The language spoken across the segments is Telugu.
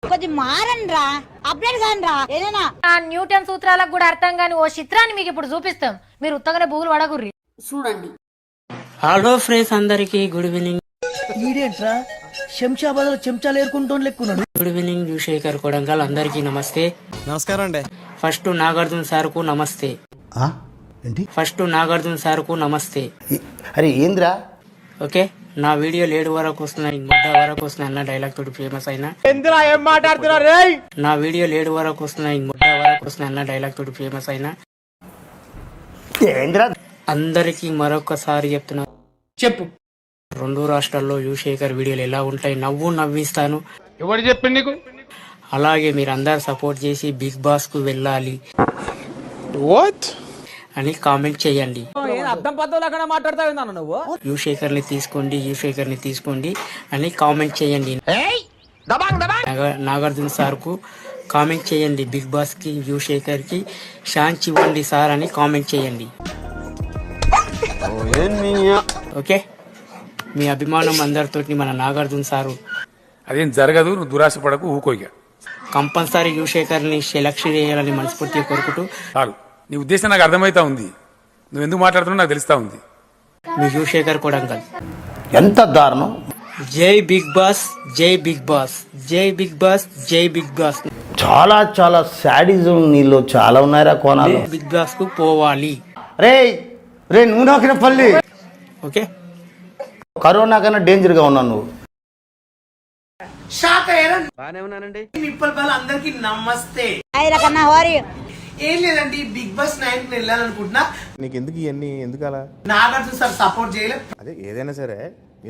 కొంచెం మారండి రా, అప్డేట్ కాని రా. ఏదైనా ఆ న్యూటన్ సూత్రాలకు కూడా అర్థం కాని ఓ చిత్రాన్ని మీకు ఇప్పుడు చూపిస్తాం. మీరు ఉత్తగానే బూగులు పడకుర్రి. చూడండి. హలో ఫ్రెండ్స్, అందరికి గుడ్ ఈవినింగ్. ఈడేంట్రా శంషాబాద్ లో చెంచాలు ఏరుకుంటూ లెక్కున్నాడు. గుడ్ ఈవినింగ్ యువశేఖర్ కొడంగల్, అందరికి నమస్తే. నమస్కారం అండి. ఫస్ట్ నాగార్జున సార్ కు నమస్తే. ఏంటి ఫస్ట్ నాగార్జున సార్ కు నమస్తే. అరే ఏంద్రా ఓకే, నా వీడియో 7 వరకు వస్తున్నాయి, ముడ్డ వరకు వస్తున్నాయి అన్న డైలాగ్ తోటి ఫేమస్ అయినా. నా వీడియో 7 వరకు వస్తున్నాయి, ముడ్డ వరకు వస్తున్నాయి అన్న డైలాగ్ తోటి ఫేమస్ అయినా. అందరికి మరొకసారి చెప్తున్నా, చెప్పు. 2 రాష్ట్రాల్లో యువశేఖర్ వీడియోలు ఎలా ఉంటాయి, నవ్విస్తాను. ఎవరు చెప్పింది నీకు? అలాగే మీరు అందరు సపోర్ట్ చేసి బిగ్ బాస్ కు వెళ్ళాలి అని కామెంట్ చేయండి. యువశేఖర్ ని తీసుకోండి అని కామెంట్ చేయండి. నాగార్జున సార్ కు కామెంట్ చేయండి. బిగ్ బాస్ కి యువశేఖర్ కి ఛాన్స్ ఇవ్వండి సార్ అని కామెంట్ చేయండి. ఓకే, మీ అభిమానం అందరితోటి మన నాగార్జున సారు. అదేం జరగదు, నువ్వు దురాశ పడకు, ఊకోగా. కంపల్సరీ యువశేఖర్ ని సెలక్షన్ చేయాలని మనస్ఫూర్తిగా కోరుకుంటూ. చాలు, నీ ఉద్దేశం నాకు అర్థమైతా ఉంది. నువ్వు ఎందుకు మాట్లాడుతున్నావు నాకు తెలుస్తా ఉంది. మీ యువశేఖర్ కొడంగల్. ఎంత దారుణం. జై బిగ్ బాస్, జై బిగ్ బాస్, జై బిగ్ బాస్, జై బిగ్ బాస్. చాలా చాలా సాడిజం నీలో చాలా ఉన్నాయిరా కోణాలు. బిగ్ బాస్ కు పోవాలి. రే నువ్వు నాకిన పల్లి. ఓకే, కరోనా కన్నా డేంజర్ గా ఉన్నావు నువ్వు. బానే ఉన్నానండి. అందరికి నమస్తే. కన్నా హోరీ ఏం లేదండి, బిగ్ బాస్ 9 కి వెళ్ళాలనుకుంటున్నా. నీకు ఎందుకు ఇవన్నీ, ఎందుకు అలా? నాగార్జున సార్ సపోర్ట్ చేయలేదు. అదే ఏదైనా సరే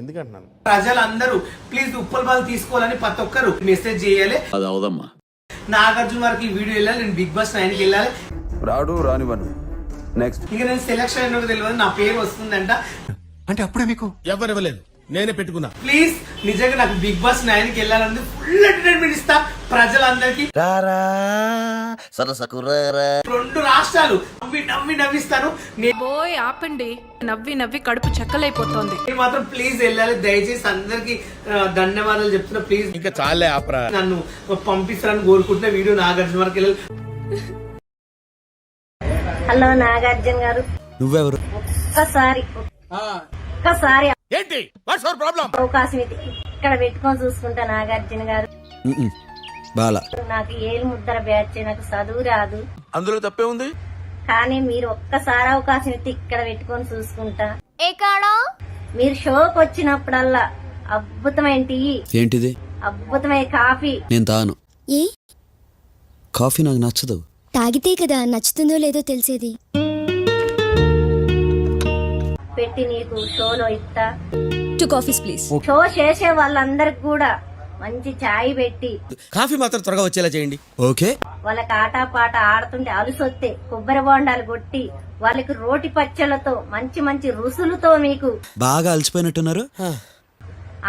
ఎందుకంటున్నాను, ప్రజలందరూ ప్లీజ్ ఉప్పల్ బాల్ తీసుకోవాలని ప్రతి ఒక్కరు మెసేజ్ చేయాలి. నాగార్జున వారికి ఈ వీడియో వెళ్ళాలి, నేను బిగ్ బాస్ 9 కి వెళ్ళాలి. రానివ్వను. నెక్స్ట్ ఇక నేను సెలక్షన్ అయిన తెలియదు, నా పేరు వస్తుందంట. అంటే అప్పుడే మీకు ఎవరు ఇవ్వలేదు, నేనే పెట్టుకున్నా. ప్లీజ్ నిజంగా నాకు బిగ్ బాస్ 9 కి వెళ్ళాలని ఫుల్ ఎంటర్టైన్మెంట్ ఇస్తా ప్రజలందరికీ. 2 రాష్ట్రాలు నవ్విస్తాను. బోయ్ ఆపండి, నవ్వి కడుపు చెక్కలైపోతోంది. నేను మాత్రం ప్లీజ్ వెళ్ళాలి. దయచేసి అందరికి ధన్యవాదాలు చెప్తున్నా. ప్లీజ్ ఇంకా చాలే ఆపరా. నన్ను పంపిస్తారని కోరుకుంటున్నా. వీడియో నాగార్జున వరకు వెళ్ళాలి. హలో నాగార్జున గారు, నువ్వెవరు? ఒక్కసారి ఏంటి వాట్స్ యువర్ ప్రాబ్లం? అవకాశం ఇది ఇక్కడ పెట్టుకొని చూసుకుంటా నాగార్జున గారు. బాలా, నాకు ఏలు ముద్దర బ్యాచ్, నాకు చదువు రాదు. అందులో తప్పే ఉంది. కానీ మీరు ఒక్కసారి అవకాశం ఇస్తే ఇక్కడ పెట్టుకొని చూసుకుంటా. ఏకాడా మీరు షోకి వచ్చినప్పుడల్లా అద్భుతమైన టీ, ఏంటిది? అద్భుతమైన కాఫీ. నేను తాను. ఏ కాఫీ నాకు నచ్చదు. తాగితే కదా నచ్చుతుందో లేదో తెలిసేది. పెట్టి నీకు షోలో ఇస్తా. 2 కాఫీస్ ప్లీజ్. షో చేసే వాళ్ళందరికి కూడా మంచి చాయ్ పెట్టి కాఫీ మాత్రం త్వరగా వచ్చేలా చేయండి. ఓకే. వాళ్ళకి ఆటా పాట ఆడుతుంటే అలుసొత్తే కొబ్బరి బొండాలు కొట్టి వాళ్ళకి రోటి పచ్చళ్ళతో మంచి మంచి రుసులతో మీకు బాగా అలసిపోయినట్టున్నారు.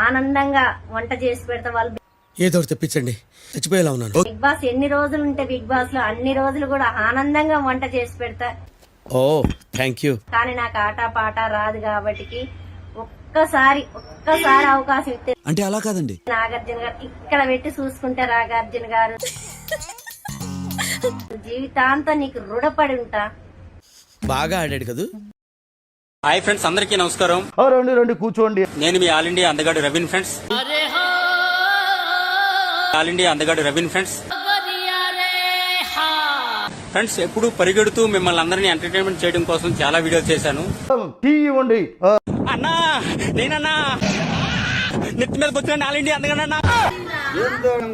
ఆనందంగా వంట చేసి పెడతా. వాళ్ళు ఏదో ఒకటి తెప్పించండి, చచ్చిపోయేలా ఉన్నాను. బిగ్ బాస్ ఎన్ని రోజులు ఉంటే బిగ్ బాస్ లో అన్ని రోజులు కూడా ఆనందంగా వంట చేసి పెడతా. ఓ థ్యాంక్ యూ. కానీ నాకు ఆటా పాట రాదు కాబట్టి ఒక్కసారి అవకాశం ఇస్తే. అంటే అలా కాదండి నాగార్జున గారు ఇక్కడ పెట్టి చూసుకుంటే నాగార్జున గారు జీవితాంతం నీకు రుణపడి ఉంటా. బాగా ఆడాడు కదా. హాయ్ ఫ్రెండ్స్, అందరికీ నమస్కారం. రండి కూర్చోండి. నేను మీ ఆల్ ఇండియా అందగాడు రవీన్ ఫ్రెండ్స్. ఆల్ ఇండియా అందగాడు రవీన్ ఫ్రెండ్స్. ఫ్రెండ్స్, ఎప్పుడు పరిగెడుతూ మిమ్మల్ని అందరినీ ఎంటర్టైన్మెంట్ చేయడం కోసం చాలా వీడియోలు చేశాను. అన్నా నేనన్నా నెత్తి మీద వచ్చిన ఆల్ ఇండియా అందగాడన్నా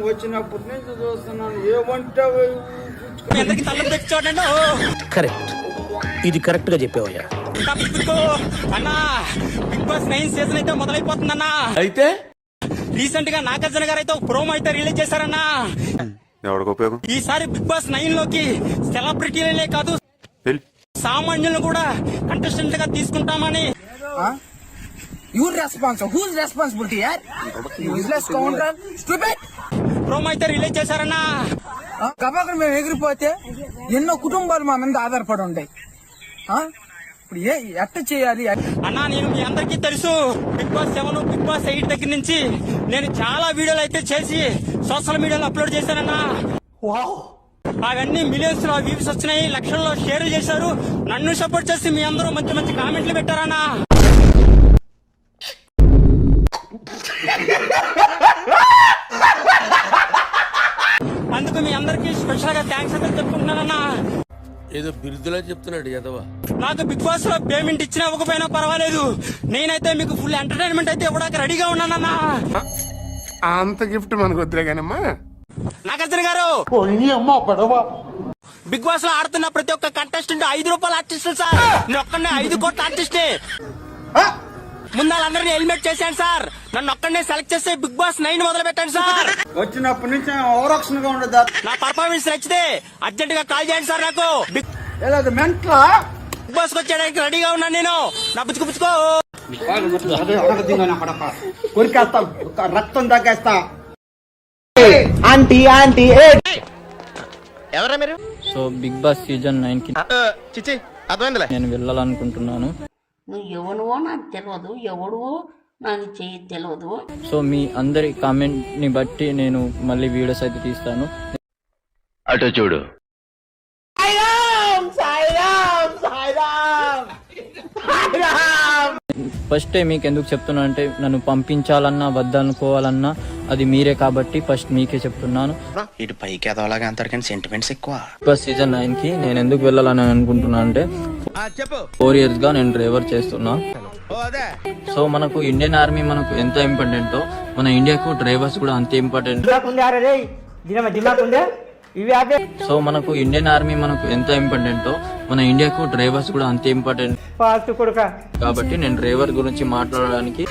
వచ్చినప్పటి నుంచి చూస్తున్నాను. అందరికి తల్లం తెచ్చి చూడండి. కరెక్ట్, ఇది కరెక్ట్ గా చెప్పావయ్యా. అన్నా బిగ్ బాస్ 9 సీజన్ అయితే మొదలైపోతుందన్నా. అయితే రీసెంట్ గా నాగార్జున గారు అయితే ఒక ప్రోమో అయితే రిలీజ్ చేశారన్నా. ఈసారి బిగ్ బాస్ 9 లోకి సెలబ్రిటీలే కాదు సామాన్యులను కూడా కంటెస్టెంట్ గా తీసుకుంటామని. ప్రోమో అయితే రిలీజ్ చేశారన్నా. మేము ఎగిరిపోతే ఎన్నో కుటుంబాలు మా మీద ఆధారపడి ఉంటాయి. ఇప్పుడు ఎట్ట చేయాలి? అన్నా నేను మీ అందరికీ తెలుసు, బిగ్ బాస్ 7, బిగ్ బాస్ 8 దగ్గర నుంచి నేను చాలా వీడియోలు అయితే చేసి సోషల్ మీడియాలో అప్లోడ్ చేశానన్నా. అవన్నీ మిలియన్స్ లో వ్యూస్ వచ్చినాయి, లక్షల్లో షేర్ చేశారు. నన్ను సపోర్ట్ చేసి మీ అందరూ మంచి మంచి కామెంట్లు పెట్టారన్నా. అందుకు మీ అందరికి స్పెషల్ గా థ్యాంక్స్ అయితే చెప్పుకుంటున్నానన్నా. ఏదో బిరుదులా చెప్తున్నాడు ఎదవా. నాకు బిగ్ బాస్ లో పేమెంట్ ఇచ్చినా ఇవ్వకపోయినా పర్వాలేదు, నేనైతే మీకు ఫుల్ ఎంటర్టైన్మెంట్ అయితే ఇవ్వడానికి రెడీగా ఉన్నానన్నా. అంత గిఫ్ట్ మనకు వద్దులే కానమ్మా. నాగార్జున గారు, బిగ్ బాస్ లో ఆడుతున్న ప్రతి ఒక్క కంటెస్టెంట్ 5 రూపాయల ఆర్టిస్ట్ సార్. నేను ఒక్కనే 5 కోట్ల ఆర్టిస్ట్. ముందు వాళ్ళందరినీ హెల్మెట్ చేశాను సార్. నన్ను ఒక్కడనే సెలెక్ట్ చేసి బిగ్ బాస్ 9 మొదలు పెట్టండి సార్. వచ్చినప్పటి నుంచి ఓవరాక్షన్ గా ఉండదు. నా పర్ఫార్మెన్స్ నచ్చితే అర్జెంట్ గా కాల్ చేయండి సార్. నాకు బిగ్ మెంట్లా బాస్ వచ్చేయడానికి రెడీగా ఉన్నాను నేను. నా పుచ్చుకో రక్తం తగ్గేస్తా. ఆంటీ ఆంటీ ఎవరా మీరు? సో బిగ్ బాస్ సీజన్ 9 కి చిచి అర్థమైందిలే. నేను వెళ్ళాలనుకుంటున్నాను. నువ్వు ఎవనువో నాకు తెలియదు, ఎవడువో నాకు తెలియదు. సో మీ అందరి కామెంట్ ని బట్టి నేను మళ్ళీ వీడియోస్ అయితే తీస్తాను. అటు చూడు. ఫస్ట్ మీకు ఎందుకు చెప్తున్నా అంటే నన్ను పంపించాలన్నా వద్దనుకోవాలన్నా అది మీరే, కాబట్టి ఫస్ట్ మీకే చెప్తున్నాను. ఇటు పైకి ఎదవలాగా అంటారు కానీ సెంటిమెంట్స్ ఎక్కువ. బిగ్ బాస్ సీజన్ 9 కి నేను ఎందుకు వెళ్ళాలని అనుకుంటున్నా అంటే 4 years గా నేను డ్రైవర్ చేస్తున్నా. సో మనకు ఇండియన్ ఆర్మీ మనకు ఎంత ఇంపార్టెంటో మన ఇండియాకు డ్రైవర్స్ కూడా అంతే ఇంపార్టెంట్. సో మనకు ఇండియన్ ఆర్మీ మనకు ఎంత ఇంపార్టెంటో మన ఇండియాకు డ్రైవర్స్ కూడా అంతే ఇంపార్టెంట్. కాబట్టి నేను డ్రైవర్ గురించి మాట్లాడడానికి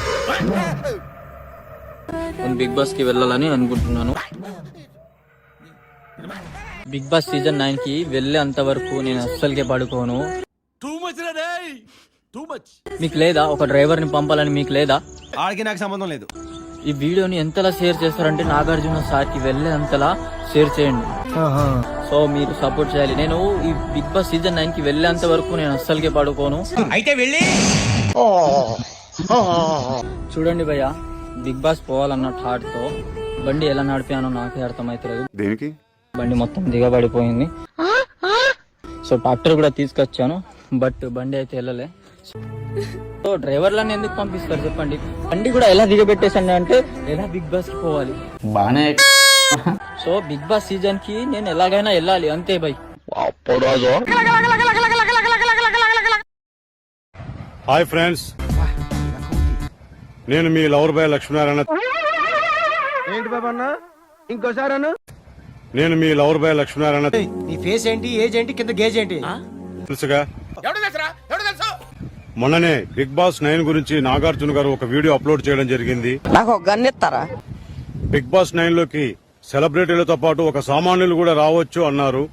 నేను బిగ్ బాస్ కి వెళ్ళాలని అనుకుంటున్నాను. బిగ్ బాస్ సీజన్ 9 కి వెళ్ళేంత వరకు నేను అస్సలకే పడుకోను. మీకు లేదా ఒక డ్రైవర్ ని పంపాలని? మీకు లేదా? ఆడికి నాకు సంబంధం లేదు. ఈ వీడియోని ఎంతలా షేర్ చేస్తారంటే నాగార్జున సార్ కి వెళ్ళే అంతలా షేర్ చేయండి. సో మీరు సపోర్ట్ చేయాలి. నేను ఈ బిగ్ బాస్ సీజన్ 9 కి వెళ్ళేంత వరకు నేను అస్సలకే పడుకోను. అయితే వెళ్ళి చూడండి భయ్య, బిగ్ బాస్ పోవాలన్న థాట్ తో బండి ఎలా నడిపానో నాకే అర్థమైతలేదు. దేనికి? బండి మొత్తం దిగబడిపోయింది. సో ట్రాక్టర్ కూడా తీసుకొచ్చాను, బట్ బండి అయితే వెళ్ళలే. సో డ్రైవర్లను ఎందుకు పంపిస్తారు చెప్పండి? బండి కూడా ఎలా దిగబెట్టేసండి అంటే ఎలా బిగ్ బాస్ కి పోవాలి బానే. సో బిగ్ బాస్ సీజన్ కి నేను ఎలాగైనా వెళ్ళాలి అంతే బై. హాయ్ ఫ్రెండ్స్, నేను మీ లవర్ బాయ్ లక్ష్మీనారాయణ. ఏంటి బాబా అన్న? ఇంకోసారి అన్న. నేను మీ లవర్ బాయ్ లక్ష్మీనారాయణ. నీ ఫేస్ ఏంటి, ఏజ్ ఏంటి, కింద గేజ్ ఏంటి? తెలుసుగా. మొన్ననే బిగ్ బాస్ 9 గురించి నాగార్జున గారు ఒక వీడియో అప్లోడ్ చేయడం జరిగింది. నాకు ఒక గన్ ఇస్తారా? బిగ్ బాస్ 9 లోకి సెలబ్రిటీలతో పాటు ఒక సామాన్యులు కూడా రావచ్చు అన్నారు.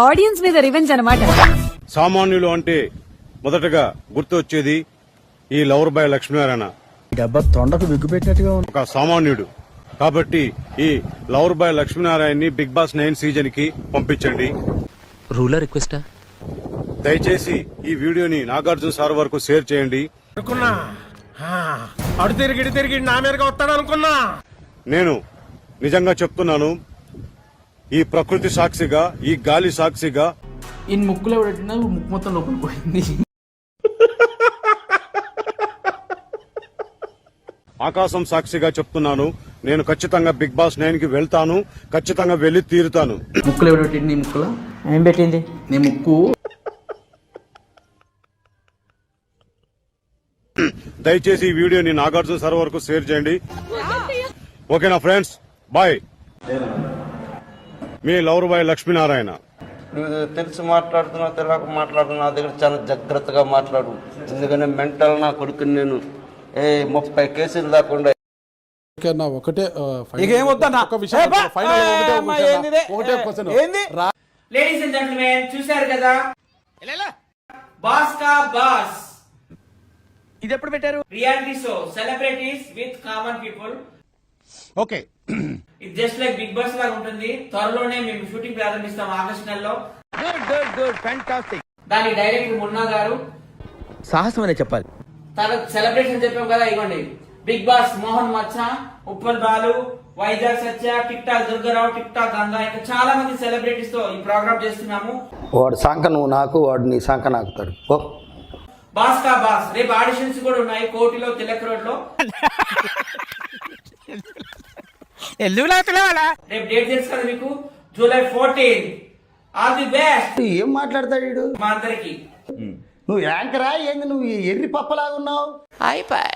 ఆడియన్స్ మీద రివెంజ్ అన్నమాట. సామాన్యులు అంటే మొదటగా గుర్తు వచ్చేది ఈ లవర్ బాయ్ లక్ష్మీనారాయణ. డబ్బా తొండకు బిగ్గు పెట్టినట్టుగా ఉంది. ఒక సామాన్యుడు కాబట్టి ఈ లవర్ బాయ్ లక్ష్మీనారాయణని బిగ్ బాస్ 9 సీజన్ కి పంపించండి. రూలర్ రిక్వెస్టా? దయచేసి ఈ వీడియోని నాగార్జున సార్ వరకు షేర్ చేయండి. అనుకున్నా అడు తిరిగి నా మీదగా వస్తాడు అనుకున్నా. నేను నిజంగా చెప్తున్నాను, ఈ ప్రకృతి సాక్షిగా, ఈ గాలి సాక్షిగా, ఈ ముక్కులో పెట్టినా ముక్కు మొత్తం లోపల పోయింది. ఆకాశం సాక్షిగా చెప్తున్నాను, నేను ఖచ్చితంగా బిగ్ బాస్ 9 కి వెళ్తాను, ఖచ్చితంగా వెళ్లి తీరుతాను. ముక్కులో ఎవరు పెట్టింది? నీ ముక్కులో ఏం పెట్టింది? నీ ముక్కు. దయచేసి ఈ వీడియోని నాగార్జున సార్ వరకు షేర్ చేయండి. ఓకేనా ఫ్రెండ్స్, బాయ్. మీ లవర్ బాయ్ లక్ష్మీనారాయణ. తెలిసి మాట్లాడుతున్నా, తెలియక మాట్లాడుతున్నా, నా దగ్గర చాలా జాగ్రత్తగా మాట్లాడు. ఎందుకంటే మెంటల్ నా కొడుకుని నేను 30 కేసులు దాకుండా. లేడీస్ అండ్ జెంట్మెన్, చూశారు కదా బాస్ కా బాస్. ఇది ఎప్పుడు పెట్టారు? Reality show celebrities with common people. Okay, ఇది జస్ట్ లైక్ బిగ్ బాస్ లాగా ఉంటుంది. త్వరలోనే మేము షూటింగ్ ప్రారంభిస్తాం ఆగస్టు నెలలో. Good, fantastic. దాని డైరెక్టర్ మున్నా గారు, సాహసం అనే చెప్పాలి. సెలబ్రేషన్ చెప్పాం కదా, ఇవ్వండి. Big Boss Mohan Maccha, Uppal Balu, Vizag Satya, TikTok Durgarao, TikTok Ganga, ఇంకా చాలా మంది సెలబ్రిటీస్ తో ఈ ప్రోగ్రామ్ చేస్తున్నాము. వాడు సంక నువ్వు నాకు, వాడు నీ సంక నాకుతాడు. బాస్ కా బాస్, రేపు ఆడిషన్స్ కూడా ఉన్నాయి కోటిలో, తిలక్ రోడ్ లో. రేపు డేట్ తెలుసు కదా మీకు, జూలై 14. All the best. ఏం మాట్లాడతాడు వీడు మా అందరికి. నువ్వు యాంకరా ఏంది, నువ్వు ఎర్రి పప్పలాగా ఉన్నావు. అయిపోయి.